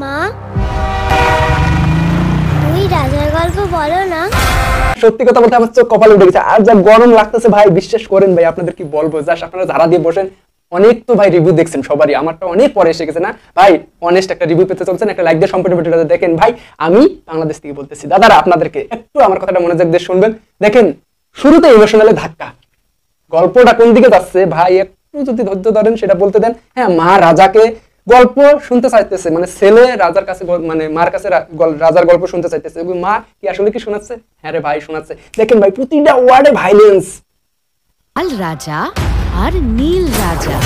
মা তুই রাজার গল্প বলো না। সত্যি কথা বলতে আমার চোখ কপালে উঠে গেছে। আর যা গরম লাগতেছে ভাই, বিশ্বাস করেন ভাই, আপনাদের কি বলবো। জাস্ট আপনারা যারা দিয়ে বসেন, অনেক তো ভাই রিভিউ দেখছেন সবারই, আমারটা অনেক পরে এসে গেছে না ভাই। অনেস্ট একটা রিভিউ পেতে চলছেন, একটা লাইক দিয়ে সম্পূর্ণ ভিডিওটা দেখেন ভাই। আমি বাংলাদেশ থেকে বলতেছি দাদারা, আপনাদেরকে একটু আমার কথাটা মনোযোগ দিয়ে শুনবেন। দেখেন শুরুতে ইমোশনালে ধাক্কা, গল্পটা কোন দিকে যাচ্ছে ভাই একটু যদি ধৈর্য ধরেন সেটা বলতে দেন। হ্যাঁ, মা রাজাকে গল্প শুনতে চাইতেছে, মানে ছেলে রাজার কাছে, মানে মার কাছে রাজার গল্প শুনতে চাইতেছে। মা কি আসলে কি শোনাচ্ছে? হ্যাঁ রে ভাই শোনাচ্ছে। দেখেন ভাই প্রতিটা ওয়ার্ডে ভাইলেন্স। লাল রাজা আর নীল রাজা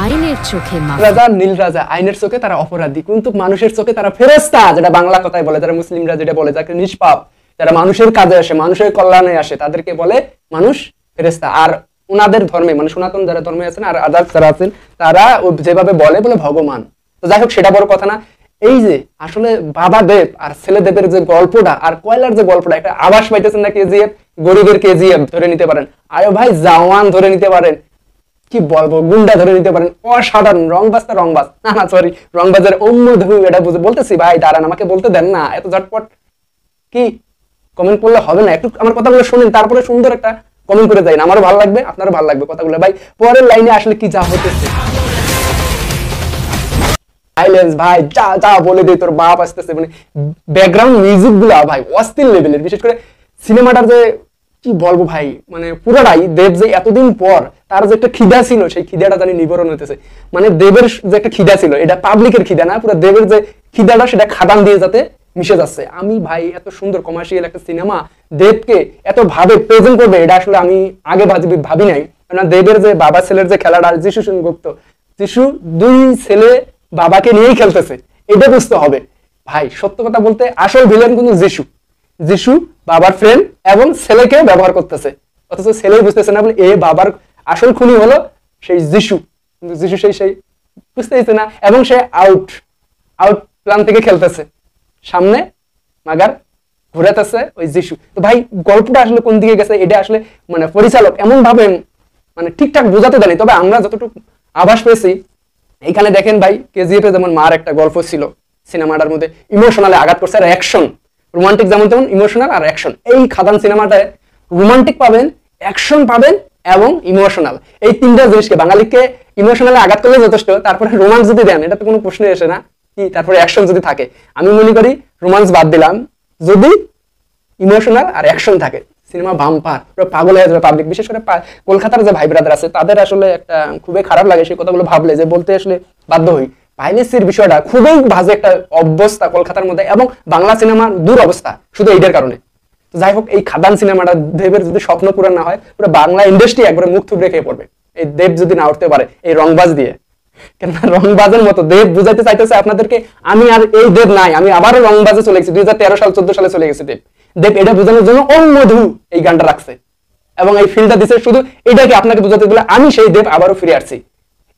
আইনের চোখে রাজা নীল রাজা আইনের চোখে তারা অপরাধী, কিন্তু মানুষের চোখে তারা ফেরেশতা, যেটা বাংলা কথায় বলে, যারা মুসলিমরা যেটা বলে, যাকে নিষ্পাপ, যারা মানুষের কাজে আসে, মানুষের কল্যাণে আসে, তাদেরকে বলে মানুষ ফেরেশতা। আর ওনাদের ধর্মে, মানে সনাতন যারা ধর্মে আছেন আর আদার্স যারা আছেন, তারা যেভাবে বলে ভগবান। তো যাই হোক, সেটা বড় কথা না। এই যে আসলে বাবা দেব আর ছেলে দেবের যে গল্পটা আর কয়লার যে গল্পটা, একটা আভাস পাইতেছেন না? কেজিএফ, গরিবের কেজিএফ ধরে নিতে পারেন, আরে ভাই জওয়ান ধরে নিতে পারেন, কি বলবো, গুন্ডা ধরে নিতে পারেন, অসাধারণ রংবাজ। না সরি, রংবাজের অম্মধু, এটা বুঝে বলতেছি ভাই। দাঁড়ান, আমাকে বলতে দেন না, এত ঝটপট কি কমেন্ট করলে হবে না। একটু আমার কথাগুলো শুনেন, তারপরে সুন্দর একটা কমেন্ট করে যাই না, আমারও ভালো লাগবে, আপনারও ভালো লাগবে কথাগুলো ভাই। পরের লাইনে আসলে কি যা হতেছে, সাইলেন্স ভাই, যা যা বলে দে, তোর বাপ আসতেছে, মানে ব্যাকগ্রাউন্ড মিউজিক গুলা ভাই অস্থির লেভেলের। বিশেষ করে সিনেমাটার যে কি বলবো ভাই, মানে পুরোটাই দেব যে এতদিন পর তার যে একটা খিদা ছিল, সেই খিদাটা জানি নিবারণ হতেছে। মানে দেবের যে একটা খিদা ছিল, এটা পাবলিকের খিদা না, পুরো দেবের যে খিদাটা সেটা খাদান দিয়ে যাতে মিশে যাচ্ছে। আমি ভাই এত সুন্দর কমার্শিয়াল একটা সিনেমা দেবকে এত ভাবে প্রেজেন্ট করবে, এটা আসলে আমি আগে ভাবি নাই। কারণ দেবের যে বাবা ছেলের যে খেলাটা, যিশু সেনগুপ্ত, যিশু দুই ছেলে বাবাকে নিয়েই খেলতেছে, এটা বুঝতে হবে ভাই। সত্য কথা বলতে আসল ভিলেন কিন্তু যিশু বাবার ফ্রেন্ড এবং ছেলেকে ব্যবহার করতেছে, অথচ ছেলেই বুঝতেছে না বলে এ বাবার আসল খুনি হলো সেই যিশু, কিন্তু যিশু সেই বুঝতেছে না, এবং সে আউট প্ল্যান থেকে খেলতেছে, সামনে মাগার ঘুরাতেছে ওই যিশু। তো ভাই গল্পটা আসলে কোন দিকে গেছে, এটা আসলে মানে পরিচালক এমন ভাবে মানে ঠিকঠাক বোঝাতে দেয়নি। তবে আমরা যতটুকু আভাস পেয়েছি, এইখানে দেখেন ভাই, কেজিএফে যেমন মার একটা গল্প ছিল, সিনেমাটার মধ্যে ইমোশনালে আঘাত করছে, আর অ্যাকশন রোমান্টিক, যেমন তেমন ইমোশনাল আর অ্যাকশন। এই খাদান সিনেমাটায় রোমান্টিক পাবেন, অ্যাকশন পাবেন এবং ইমোশনাল, এই তিনটা জিনিসকে, বাঙালিকে ইমোশনালে আঘাত করলে যথেষ্ট, তারপরে রোমান্স যদি দেন এটা তো কোনো প্রশ্নই আসে না, কি তারপরে অ্যাকশন যদি থাকে। আমি মনে করি রোমান্স বাদ দিলাম, যদি ইমোশনাল আর অ্যাকশন থাকে, সিনেমা বাম্পার, পুরো পাগল হয়ে যাবে পাবলিক। বিশেষ করে কলকাতার যে ভাই ব্রাদার আছে, তাদের আসলে একটা খুবই খারাপ লাগে সেই কথাগুলো ভাবলে, যে বলতে আসলে বাধ্য হই। ভাইলেন্সের বিষয়টা খুবই বাজে একটা অবস্থা কলকাতার মধ্যে, এবং বাংলা সিনেমার দূর অবস্থা শুধু এইটার কারণে। তো যাই হোক, এই খাদান সিনেমাটা দেবের যদি স্বপ্ন পূরণ না হয়, পুরো বাংলা ইন্ডাস্ট্রি একবারে মুখ থুবড়ে খেয়ে পড়বে, এই দেব যদি না উঠতে পারে এই রংবাজ দিয়ে। কেননা রংবাজের মতো দেব বুঝাইতে চাইতেছে আপনাদেরকে, আমি আর এই দেব নাই, আমি আবারও রংবাজে চলে গেছি, 2013 সাল 14 সালে চলে গেছে দেব এটা বোঝানোর জন্য অম্মধু এই গানটা রাখছে, এবং এই ফিলটা দিচ্ছে শুধু এটাকে আপনাকে বোঝাতে বলে আমি সেই দেব আবারও ফিরে আসছি,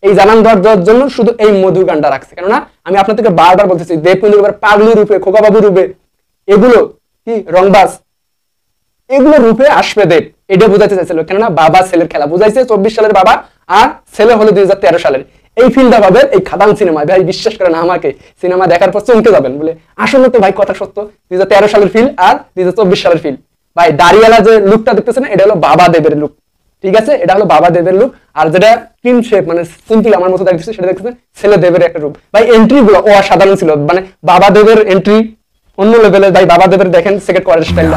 এই জানান দেওয়ার জন্য শুধু এই মধু গানটা রাখছে। কেননা আমি আপনাদেরকে বারবার বলতেছি, দেব কিন্তু এবার পাগলু রূপে, খোকাবাবু রূপে, এগুলো কি রংবাজ, এগুলো রূপে আসবে দেব, এটা বোঝাতে চাইছিল। কেননা বাবা ছেলের খেলা বুঝাইছে, 24 সালের বাবা আর ছেলে হলো 2013 সালের। এই ফিল্ডটা পাবেন এই খাদান সিনেমায় ভাই, বিশ্বাস করেন আমাকে, সিনেমা দেখার পর চমকে যাবেন। বলে আসলে তো ভাই কথা সত্য, 2013 সালের ফিল্ড আর 2024 সালের ফিল্ড। ভাই দাড়িওয়ালা যে লুকটা দেখতেছেন, এটা হলো বাবা দেবের লুক, ঠিক আছে, এটা হলো বাবা দেবের লুক। আর যেটা ক্লিন শেপ, মানে সিম্পল আমার মতো দেখতেছে, সেটা দেখতেছে ছেলে দেবের একটা রূপ। ভাই এন্ট্রি গুলো অসাধারণ ছিল, মানে বাবা দেবের এন্ট্রি অন্য লেভেলের ভাই। বাবা দেবের দেখেন সিগারেট করার স্টাইল,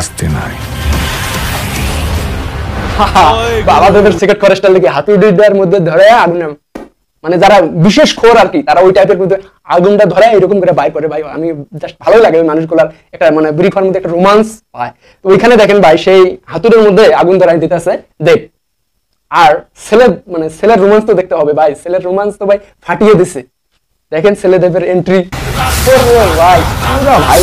বাবা দেবের সিগারেট করার স্টাইল দেখে হাতুড়িটার মধ্যে ধরে আগুন, মানে যারা বিশেষ খোর আর কি, তারা ওই টাইপের মধ্যে আগুনটা ধরে এরকম করে বাই করে ভাই। আমি জাস্ট ভালো লাগে ওই মানুষগুলার একটা মানে ব্রিফার মধ্যে একটা রোমান্স পায়। তো ওইখানে দেখেন ভাই, সেই হাতুড়ের মধ্যে আগুন ধরাই দিতেছে দেব, আর ছেলের রোমান্স তো দেখতে হবে ভাই, ছেলের রোমান্স তো ভাই ফাটিয়ে দিছে। দেখেন ছেলে দেবের এন্ট্রি, ভাই ভাই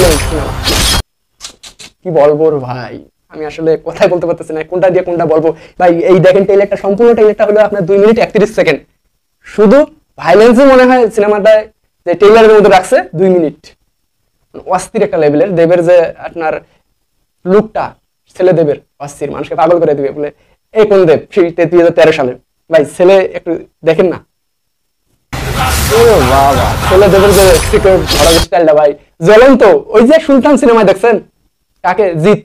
কি বলবো ভাই, আমি আসলে কথাই বলতে পারতেছি না কোনটা দিয়ে কোনটা বলবো ভাই। এই দেখেন টেইলারটা, সম্পূর্ণ টেইলারটা হলো আপনার 2 মিনিট 31 সেকেন্ড। শুধু ভাইলেন্সই মনে হয় সিনেমাটায় যে টেইলারের মধ্যে রাখছে 2 মিনিট, অস্থির একটা লেভেলের। দেবের যে আপনার লুকটা, ছেলে দেবের অস্থির, মানুষকে পাগল করে দিবে। বলে এই কোন দেব, সেই 2013 সালের ভাই, ছেলে একটু দেখেন না। ও বাবা, ছেলে দেবের যে সিক্রেট ধরার স্টাইলটা ভাই জ্বলন্ত। ওই যে সুলতান সিনেমায় দেখছেন কাকে জিত,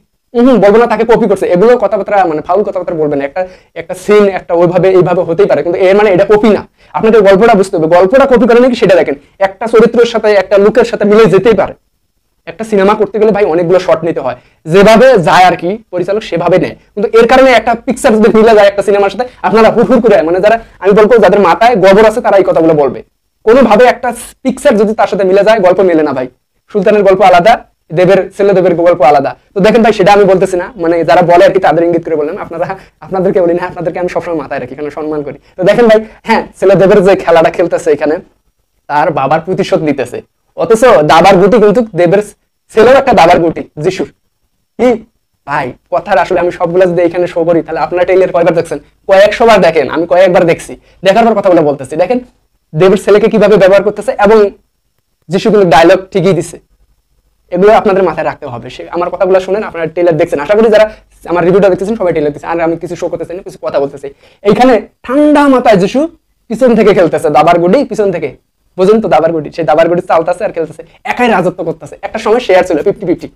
বলবো না তাকে কপি করছে, এগুলো কথাবার্তা মানে ফাউল কথাবার্তা বলবেন। একটা একটা সিন একটা ওইভাবে এইভাবে হতেই পারে, কিন্তু এর মানে এটা কপি না। আপনাদের গল্পটা বুঝতে হবে, গল্পটা কপি করে নাকি সেটা দেখেন। একটা চরিত্রের সাথে একটা লুকের সাথে মিলে যেতেই পারে। একটা সিনেমা করতে গেলে ভাই অনেকগুলো শট নিতে হয়, যেভাবে যায় আর কি পরিচালক সেভাবে নেয়, কিন্তু এর কারণে একটা পিকচার যদি মিলে যায় একটা সিনেমার সাথে, আপনারা হুড় করে মানে যারা আমি বলবো যাদের মাথায় গোবর আছে তারা এই কথাগুলো বলবে। কোনোভাবে একটা পিকচার যদি তার সাথে মিলে যায়, গল্প মেলে না ভাই। সুলতানের গল্প আলাদা, দেবের ছেলে দেবের গল্প আলাদা। তো দেখেন ভাই, সেটা আমি বলতেছি না, মানে যারা বলে আর কি তাদের ইঙ্গিত করে বললেন। আপনারা আপনাদেরকে বলি না, আপনাদেরকে আমি সবসময় মাথায় রাখি, এখানে সম্মান করি। তো দেখেন ভাই, হ্যাঁ ছেলে দেবের যে খেলাটা খেলতেছে এখানে, তার বাবার প্রতিশোধ নিতেছে, অথচ দাবার গুটি কিন্তু দেবের ছেলেও একটা দাবার গুটি যিশুর। কি ভাই কথার আসলে আমি সবগুলো যদি এখানে শো করি, তাহলে আপনার ট্রেইলার কয়বার দেখছেন? কয়েকশো বার দেখেন, আমি কয়েকবার দেখছি। দেখার পর কথাগুলো বলতেছি। দেখেন দেবের ছেলেকে কিভাবে ব্যবহার করতেছে, এবং যিশু কিন্তু ডায়লগ ঠিকই দিছে। এগুলো আপনাদের মাথায় রাখতে হবে। সে আমার কথাগুলো শুনেন, আপনারা ট্রেলার দেখছেন, আশা করি যারা আমার রিভিউটা দেখতেছেন সবাই ট্রেলার দেখছেন। আর আমি কিছু শো করতেছি না, কিছু কথা বলতেছি। এইখানে ঠান্ডা মাথায় যিশু পিছন থেকে খেলতেছে দাবার গুটি, পিছন থেকে বুঝুন তো দাবার গুটি, সেই দাবার গুটি চালতেছে আর খেলতেছে, একাই রাজত্ব করতেছে। একটা সময় শেয়ার ছিল 50-50,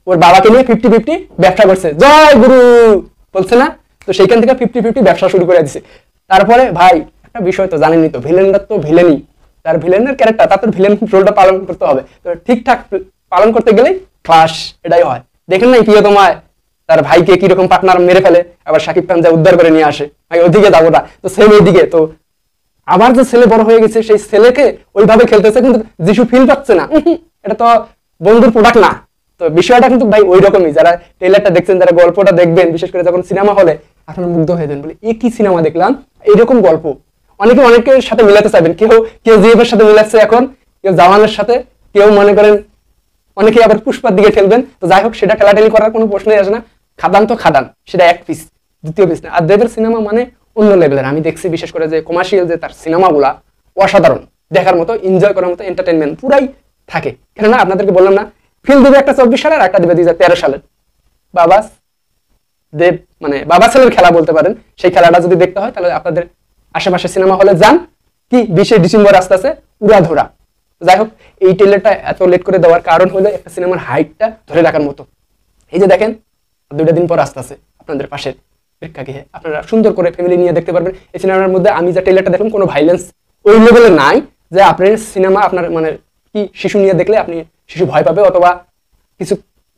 ওর বাবাকে নিয়ে 50-50 ব্যবসা করছে, জয় গুরু বলছে না, তো সেইখান থেকে 50-50 ব্যবসা শুরু করে দিছে। তারপরে ভাই একটা বিষয় তো জানেনই তো, ভিলেনরা তো ভিলেনই, তার ভিলেনের ক্যারেক্টার, তার তো ভিলেন রোলটা পালন করতে হবে। তো ঠিকঠাক পালন করতে গেলেই ক্লাস এটাই হয়। দেখেন না প্রিয়তমায় তার ভাইকে কিরকম পার্টনার মেরে ফেলে, আবার শাকিব খান যা উদ্ধার করে নিয়ে আসে, ভাই ওইদিকে যাবো না, তো সেম এইদিকে। তো আবার যে ছেলে বড় হয়ে গেছে, সেই ছেলেকে ওইভাবে খেলতেছে, কিন্তু যিশু ফিল পাচ্ছে না, এটা তো বন্ধুর প্রোডাক্ট না। তো বিষয়টা কিন্তু ভাই ওই রকমই। যারা ট্রেলারটা দেখছেন, যারা গল্পটা দেখবেন, বিশেষ করে যখন সিনেমা হলে, আপনারা মুগ্ধ হয়ে যাবেন, বলে এ কি সিনেমা দেখলাম, এইরকম গল্প। অনেকে অনেকের সাথে মিলাতে চাইবেন, কেউ কেউ জিএফ এর সাথে মিলাচ্ছে এখন, কেউ জামানের সাথে, কেউ মনে করেন অনেকে আবার পুষ্পার দিকে ঠেলবেন। তো যাই হোক, সেটা ঠেলাঠেলি করার কোনো প্রশ্নই আসে না। খাদান তো খাদান, সেটা এক পিস, দ্বিতীয় পিস না। আর দেবের সিনেমা মানে অন্য লেভেলের। আমি দেখছি বিশেষ করে যে কমার্শিয়াল যে তার সিনেমাগুলা অসাধারণ, দেখার মতো, এনজয় করার মতো, এন্টারটেনমেন্ট পুরাই থাকে। কেননা আপনাদেরকে বললাম না, ফিল দেবে একটা 24 সালের, একটা দেবে 2013 সালের। বাবা দেব মানে বাবা ছেলের খেলা বলতে পারেন। সেই খেলাটা যদি দেখতে হয়, তাহলে আপনাদের আশেপাশে সিনেমা হলে যান। কি 20 ডিসেম্বর আসতে আছে উড়াধরা। যাই হোক, এই ট্রেলারটা এত লেট করে দেওয়ার কারণ হলো একটা সিনেমার হাইটটা ধরে রাখার মতো। এই যে দেখেন 2টা দিন পর আসতে আছে আপনাদের পাশের প্রেক্ষাগৃহে, আপনারা সুন্দর করে ফ্যামিলি নিয়ে দেখতে পারবেন। এই সিনেমার মধ্যে আমি যে ট্রেলারটা দেখলাম, কোনো ভাইলেন্স ওই লেভেলে নাই যে আপনার সিনেমা আপনার মানে কি শিশু নিয়ে দেখলে আপনি শিশু ভয় পাবে, অথবা কিছু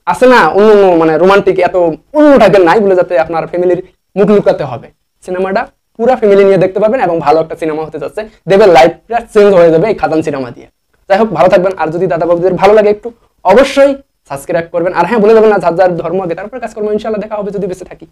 আছে না অন্য অন্য মানে রোমান্টিক এত অন্য টাইপের নাই বলে যাতে আপনার ফ্যামিলির মুখ লুকাতে হবে। সিনেমাটা পুরো ফ্যামিলি নিয়ে দেখতে পারবেন, এবং ভালো একটা সিনেমা হতে যাচ্ছে। দেবের লাইফটা চেঞ্জ হয়ে যাবে এই খাদান সিনেমা দিয়ে। যাই হোক, ভালো থাকবেন। আর যদি দাদা বাবুদের ভালো লাগে একটু অবশ্যই সাবস্ক্রাইব করবেন। আর হ্যাঁ, বলে যাবেন না, যার যার ধর্ম আগে তারপরে কাজ করবো, ইনশাআল্লাহ দেখা হবে যদি বেঁচে থাকি।